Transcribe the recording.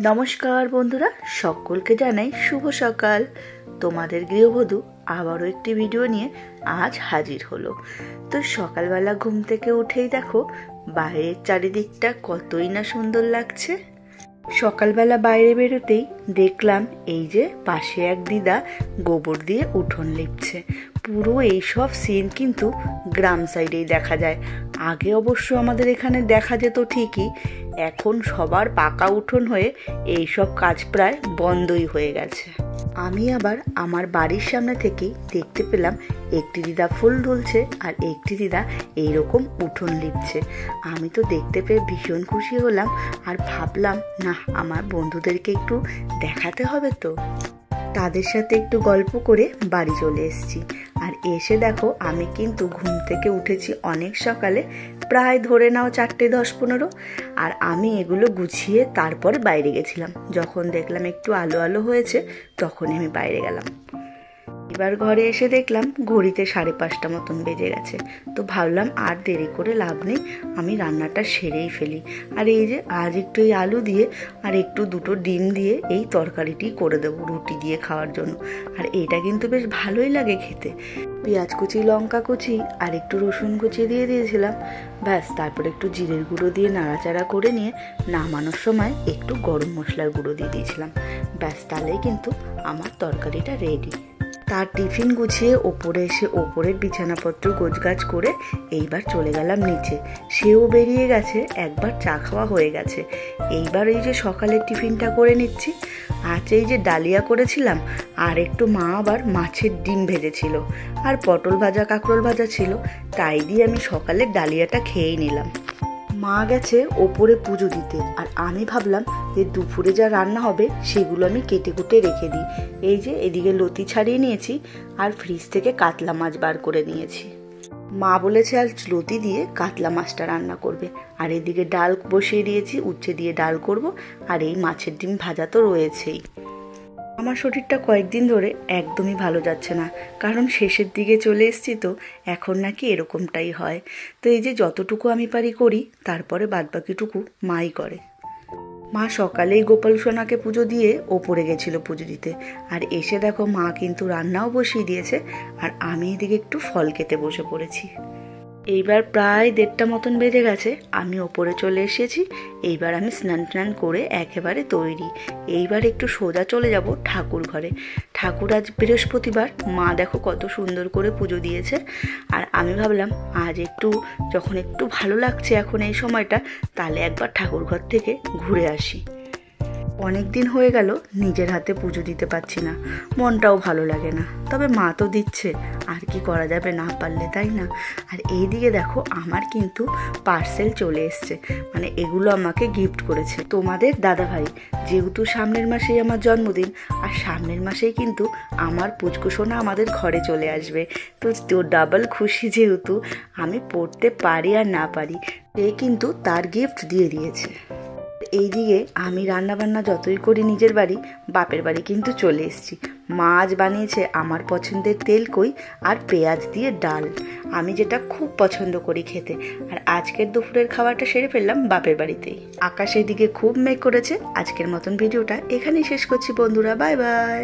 নমস্কার বন্ধুরা, সকলকে জানাই শুভ সকাল। তোমাদের গৃহবধূ আবারও একটি ভিডিও নিয়ে আজ হাজির হলো। তো সকালবেলা ঘুম থেকে উঠেই দেখো বাইরের চারিদিকটা কতই না সুন্দর লাগছে। সকালবেলা বাইরে বেরোতেই দেখলাম এই যে পাশে এক দিদা গোবর দিয়ে উঠোন লিপছে। পুরো এইসব সিন কিন্তু গ্রাম সাইডেই দেখা যায়। আগে অবশ্য আমাদের এখানে দেখা যেত ঠিকই, এখন সবার পাকা উঠোন হয়ে এইসব কাজ প্রায় বন্ধই হয়ে গেছে। আমি আবার আমার বাড়ির সামনে থেকেই দেখতে পেলাম একটি দিদা ফুল তুলছে আর একটি দিদা এইরকম উঠোন লিপছে। আমি তো দেখতে পেয়ে ভীষণ খুশি হলাম আর ভাবলাম না, আমার বন্ধুদেরকে একটু দেখাতে হবে। তো তাদের সাথে একটু গল্প করে বাড়ি চলে এসেছি। আর এসে দেখো আমি কিন্তু ঘুম থেকে উঠেছি অনেক সকালে, প্রায় ধরে নাও 4:10-15। আর আমি এগুলো গুছিয়ে তারপরে বাইরে গেছিলাম। যখন দেখলাম একটু আলো আলো হয়েছে তখনই আমি বাইরে গেলাম। এবার ঘরে এসে দেখলাম ঘড়িতে 5:30 মতন বেজে গেছে। তো ভাবলাম আর দেরি করে লাভ নেই, আমি রান্নাটা সেরেই ফেলি। আর এই যে আজ একটু এই আলু দিয়ে আর একটু 2টো ডিম দিয়ে এই তরকারিটি করে দেবো রুটি দিয়ে খাওয়ার জন্য। আর এটা কিন্তু বেশ ভালোই লাগে খেতে। পেঁয়াজ কুচি, লঙ্কা কুচি আর একটু রসুন কুচি দিয়ে দিয়েছিলাম, ব্যাস। তারপর একটু জিরের গুঁড়ো দিয়ে নাড়াচাড়া করে নিয়ে নামানোর সময় একটু গরম মশলার গুঁড়ো দিয়ে দিয়েছিলাম, ব্যাস। তাহলেই কিন্তু আমার তরকারিটা রেডি। তার টিফিন গুছিয়ে ওপরে এসে ওপরের বিছানাপত্র গোছগাছ করে এইবার চলে গেলাম নিচে। সেও বেরিয়ে গেছে, একবার চা খাওয়া হয়ে গেছে। এইবার এই যে সকালের টিফিনটা করে নিচ্ছি। আজ এই যে ডালিয়া করেছিলাম আর একটু মা আবার মাছের ডিম ভেজেছিল আর পটল ভাজা, কাঁকরোল ভাজা ছিল, তাই দিয়ে আমি সকালের ডালিয়াটা খেয়েই নিলাম। মা গেছে ওপরে পুজো দিতে আর আমি ভাবলাম যে দুপুরে যা রান্না হবে সেগুলো আমি কেটে কুটে রেখে দিই। এই যে এদিকে লতি ছাড়িয়ে নিয়েছি আর ফ্রিজ থেকে কাতলা মাছ বার করে নিয়েছি। মা বলেছে আজ লতি দিয়ে কাতলা মাছটা রান্না করবে। আর এদিকে ডাল বসিয়ে দিয়েছি, উচ্ছে দিয়ে ডাল করব। আর এই মাছের ডিম ভাজা তো রয়েছেই। আমার শরীরটা কয়েকদিন ধরে একদমই ভালো যাচ্ছে না, কারণ শেষের দিকে চলে এসেছি তো এখন নাকি এরকমটাই হয়। তো এই যে যতটুকু আমি পারি করি, তারপরে বাদবাকিটুকু মাই করে। মা সকালেই গোপাল সোনাকে পুজো দিয়ে ওপরে গেছিল পুজো দিতে। আর এসে দেখো মা কিন্তু রান্নাও বসিয়ে দিয়েছে আর আমি এদিকে একটু ফল খেতে বসে পড়েছি। এইবার প্রায় 1:30 মতন বেজে গেছে, আমি ওপরে চলে এসেছি। এইবার আমি স্নান করে একেবারে তৈরি। এইবার একটু সোজা চলে যাব ঠাকুর ঘরে। ঠাকুর আজ বৃহস্পতিবার, মা দেখো কত সুন্দর করে পুজো দিয়েছে। আর আমি ভাবলাম আজ যখন একটু ভালো লাগছে এখন এই সময়টা, তাহলে একবার ঠাকুর ঘর থেকে ঘুরে আসি। অনেক দিন হয়ে গেল নিজের হাতে পুজো দিতে পারছি না, মনটাও ভালো লাগে না। তবে মা তো দিচ্ছে, আর কি করা যাবে না পারলে, তাই না? আর এইদিকে দেখো আমার কিন্তু পার্সেল চলে এসছে, মানে এগুলো আমাকে গিফট করেছে তোমাদের দাদাভাই। যেহেতু সামনের মাসেই আমার জন্মদিন আর সামনের মাসেই কিন্তু আমার পুচকুসোনা আমাদের ঘরে চলে আসবে, তো ডাবল খুশি। যেহেতু আমি পড়তে পারি আর না পারি, সে কিন্তু তার গিফট দিয়ে দিয়েছে। এইদিকে আমি রান্নাবান্না যতই করি নিজের বাড়ি, বাপের বাড়ি কিন্তু চলে এসেছি। মা আজ বানিয়েছে আমার পছন্দের তেলকই আর পেঁয়াজ দিয়ে ডাল, আমি যেটা খুব পছন্দ করি খেতে। আর আজকের দুপুরের খাবারটা সেরে ফেললাম বাপের বাড়িতেই। আকাশের দিকে খুব মেঘ করেছে। আজকের মতন ভিডিওটা এখানেই শেষ করছি বন্ধুরা, বাই বাই।